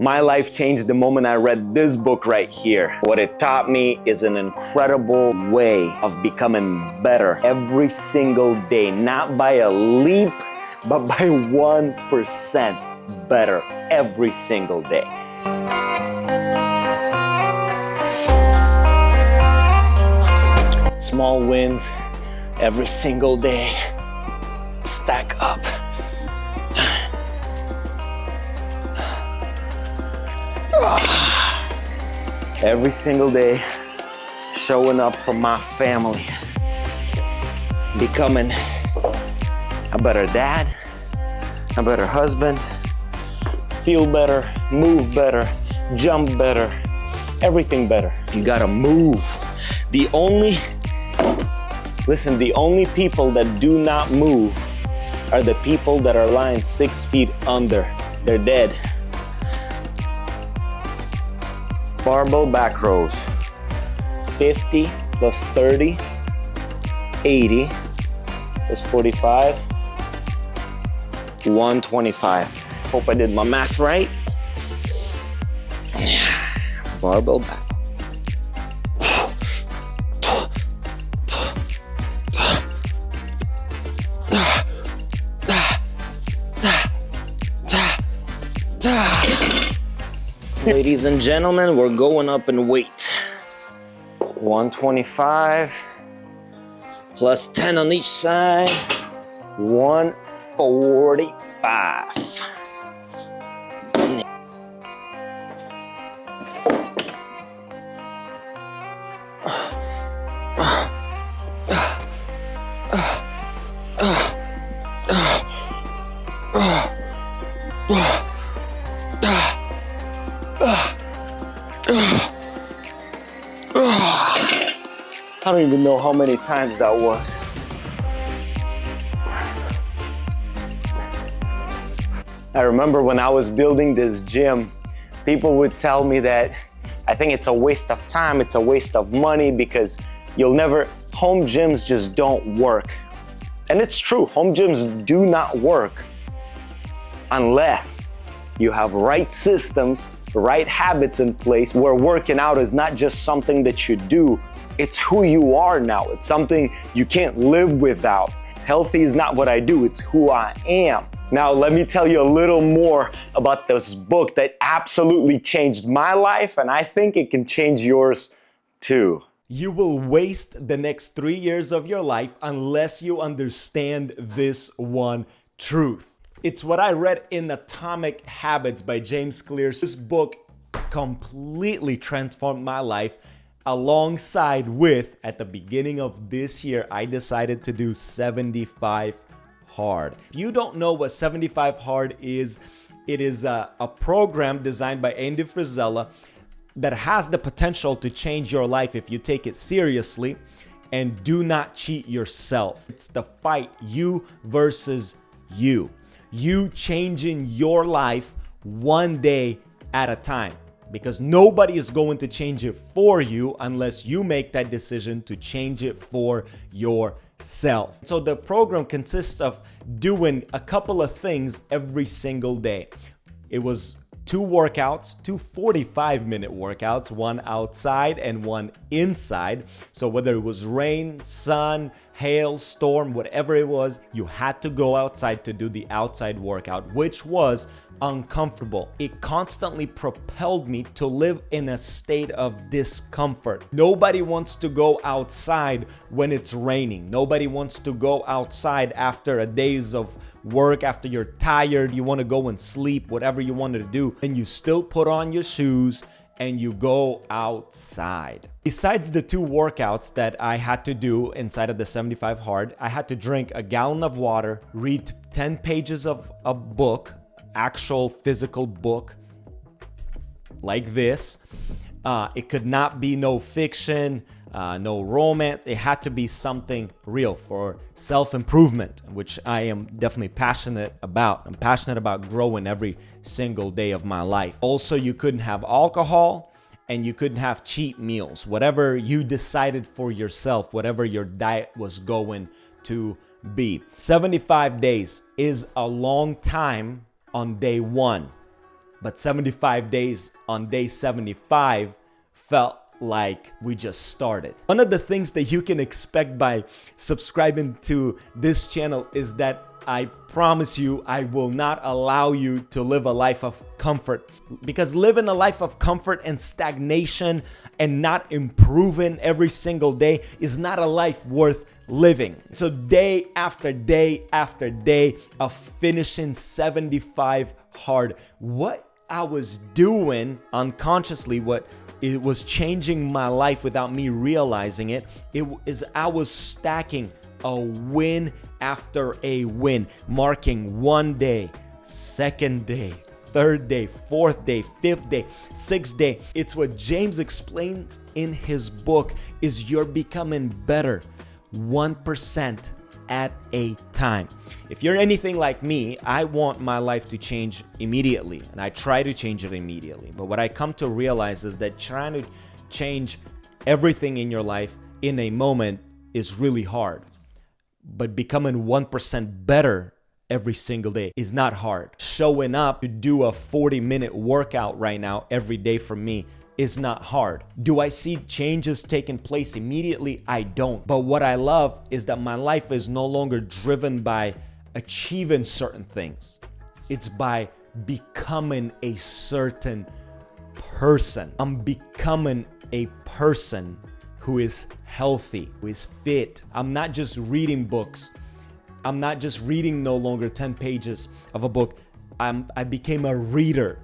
My life changed the moment I read this book right here. What it taught me is an incredible way of becoming better every single day, not by a leap, but by 1% better every single day. Small wins every single day stack up. Every single day, showing up for my family, becoming a better dad, a better husband, feel better, move better, jump better, everything better. You gotta move. The only people that do not move are the people that are lying 6 feet under. They're dead. Barbell back rows, 50 plus 30, 80 plus 45, 125. Hope I did my math right. Barbell back. Ladies and gentlemen, we're going up in weight. 125 plus 10 on each side, 145. I don't even know how many times that was. I remember when I was building this gym, people would tell me that I think it's a waste of time, it's a waste of money because home gyms just don't work. And it's true, home gyms do not work unless you have right systems, right habits in place where working out is not just something that you do, it's who you are now. It's something you can't live without. Healthy is not what I do, it's who I am. Now, let me tell you a little more about this book that absolutely changed my life, and I think it can change yours too. You will waste the next 3 years of your life unless you understand this one truth. It's what I read in Atomic Habits by James Clear. This book completely transformed my life. Alongside with, at the beginning of this year, I decided to do 75 Hard. If you don't know what 75 Hard is, it is a program designed by Andy Frisella that has the potential to change your life if you take it seriously and do not cheat yourself. It's the fight, you versus you. You changing your life one day at a time. Because nobody is going to change it for you unless you make that decision to change it for yourself. So the program consists of doing a couple of things every single day. It was 2 workouts, 2 45-minute workouts, one outside and one inside. So whether it was rain, sun, hail, storm, whatever it was, you had to go outside to do the outside workout, which was uncomfortable. It constantly propelled me to live in a state of discomfort. Nobody wants to go outside when it's raining. Nobody wants to go outside after a days of work, after you're tired, you want to go and sleep, whatever you wanted to do, and you still put on your shoes and you go outside. Besides the 2 workouts that I had to do inside of the 75 Hard, I had to drink a gallon of water, read 10 pages of a book, actual physical book like this. It could not be no fiction, no romance. It had to be something real for self-improvement, which I am definitely passionate about. I'm passionate about growing every single day of my life. Also, you couldn't have alcohol and you couldn't have cheat meals. Whatever you decided for yourself, whatever your diet was going to be. 75 days is a long time on day 1. But 75 days on day 75 felt like we just started. One of the things that you can expect by subscribing to this channel is that I promise you, I will not allow you to live a life of comfort, because living a life of comfort and stagnation and not improving every single day is not a life worth living. So day after day after day of finishing 75 hard, what I was doing unconsciously, what it was changing my life without me realizing it, I was stacking a win after a win, marking one day, second day, third day, fourth day, fifth day, sixth day. It's what James explains in his book is you're becoming better 1% at a time. If you're anything like me, I want my life to change immediately, and I try to change it immediately. But what I come to realize is that trying to change everything in your life in a moment is really hard. But becoming 1% better every single day is not hard. Showing up to do a 40-minute workout right now every day for me is not hard. Do I see changes taking place immediately? I don't. But what I love is that my life is no longer driven by achieving certain things. It's by becoming a certain person. I'm becoming a person who is healthy, who is fit. I'm not just reading books. I'm not just reading no longer 10 pages of a book. I became a reader.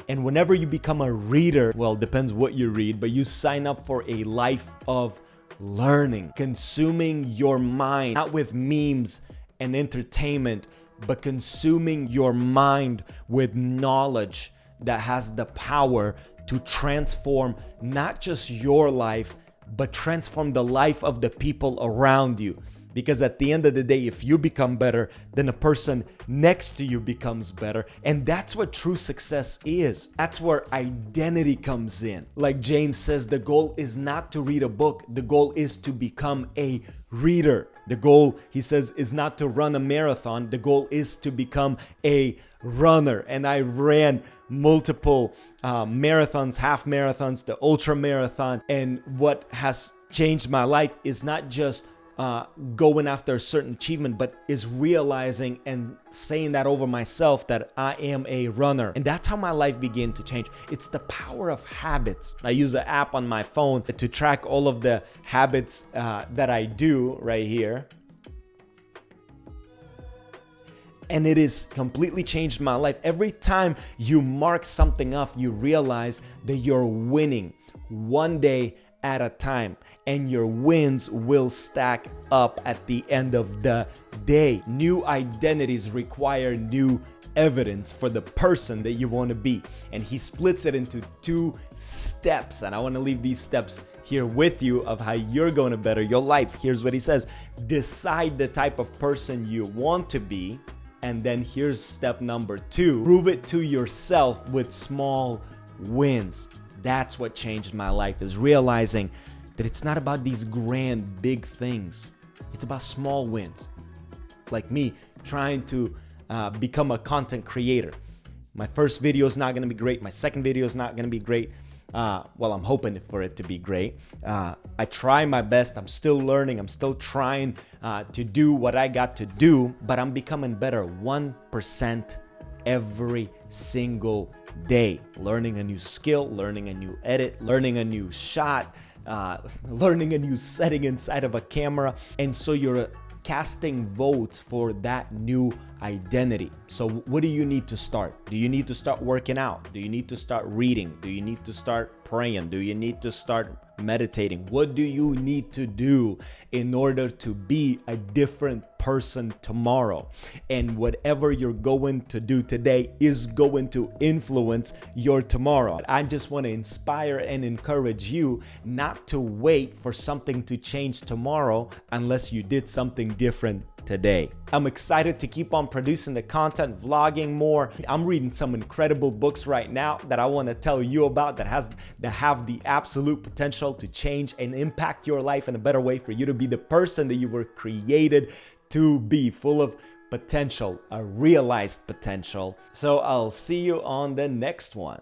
And whenever you become a reader, well, it depends what you read, but you sign up for a life of learning, consuming your mind, not with memes and entertainment, but consuming your mind with knowledge that has the power to transform not just your life, but transform the life of the people around you. Because at the end of the day, if you become better, then the person next to you becomes better. And that's what true success is. That's where identity comes in. Like James says, the goal is not to read a book. The goal is to become a reader. The goal, he says, is not to run a marathon. The goal is to become a runner. And I ran multiple marathons, half marathons, the ultra marathon. And what has changed my life is not just going after a certain achievement, but is realizing and saying that over myself that I am a runner. And that's how my life began to change. It's the power of habits. I use an app on my phone to track all of the habits that I do right here. And it has completely changed my life. Every time you mark something off, you realize that you're winning one day at a time, and your wins will stack up at the end of the day. New identities require new evidence for the person that you want to be. And he splits it into 2 steps. And I want to leave these steps here with you of how you're going to better your life. Here's what he says. Decide the type of person you want to be. And then here's step number 2. Prove it to yourself with small wins. That's what changed my life, is realizing that it's not about these grand, big things. It's about small wins. Like me trying to become a content creator. My first video is not going to be great. My second video is not going to be great. Well, I'm hoping for it to be great. I try my best. I'm still learning. I'm still trying to do what I got to do, but I'm becoming better 1% every single day. Learning a new skill, learning a new edit, learning a new shot, learning a new setting inside of a camera. And so you're casting votes for that new identity. So what do you need to start? Do you need to start working out? Do you need to start reading? Do you need to start praying? Do you need to start meditating? What do you need to do in order to be a different person tomorrow? And whatever you're going to do today is going to influence your tomorrow. I just want to inspire and encourage you not to wait for something to change tomorrow unless you did something different today. I'm excited to keep on producing the content, vlogging more. I'm reading some incredible books right now that I want to tell you about that have the absolute potential to change and impact your life in a better way, for you to be the person that you were created to be, full of potential, a realized potential. So I'll see you on the next one.